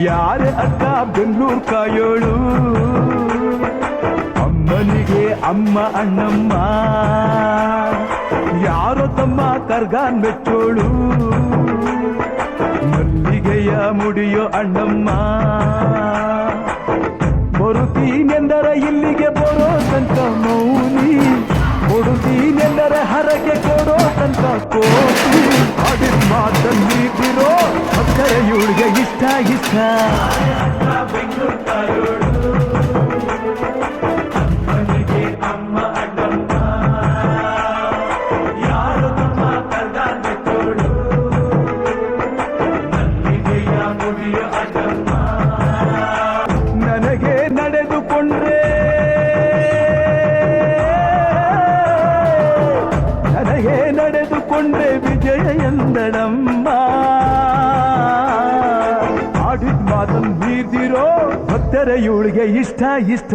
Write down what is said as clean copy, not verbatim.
ಯಾರ ಅಕ್ಕ ಬೆಂಗಳೂರು ಕಾಯೋಳು ಅಮ್ಮನಿಗೆ ಅಮ್ಮ ಅಣ್ಣಮ್ಮ ಯಾರೋ ತಮ್ಮ ಕರ್ಗಾನ್ ಮೆಚ್ಚೋಳು ಮಲ್ಲಿಗೆಯ ಮುಡಿಯೋ ಅಣ್ಣಮ್ಮ ಬರುತ್ತೀನೆಂದರ ಇಲ್ಲಿಗೆ ಬರೋ ತನಕ ಮೌನಿ ಕೊಡುತ್ತೀನೆಂದರ ಹರಕೆ ಕೊಡೋ ತನಕ ಕೋಟಿ ಆಡಿದ ಮಾತಲ್ಲಿ ಬಿರೋ ಅಕ್ಕರೆ ಇವಳಿಗೆ ಇಷ್ಟ ಇಷ್ಟ ಅಮ್ಮನಿಗೆ ಅಮ್ಮ ಅಣ್ಣಮ್ಮ ಯಾರು ತಮ್ಮ ಕರ್ಗಾನ್ ಮೆಚ್ಚೋಳು ಮಲ್ಲಿಗೆಯ ಮುಡಿಯೋ ಅಣ್ಣಮ್ಮ ನನಗೆ ನಡೆದುಕೊಂಡ್ರೆ ವಿಜಯ ಎಂದಳಮ್ಮ ಆಡಿದ ಮಾತನ್ನು ಮೀರ್ದಿರೋ ಭಕ್ತರ ಇವಳಿಗೆ ಇಷ್ಟ ಇಷ್ಟ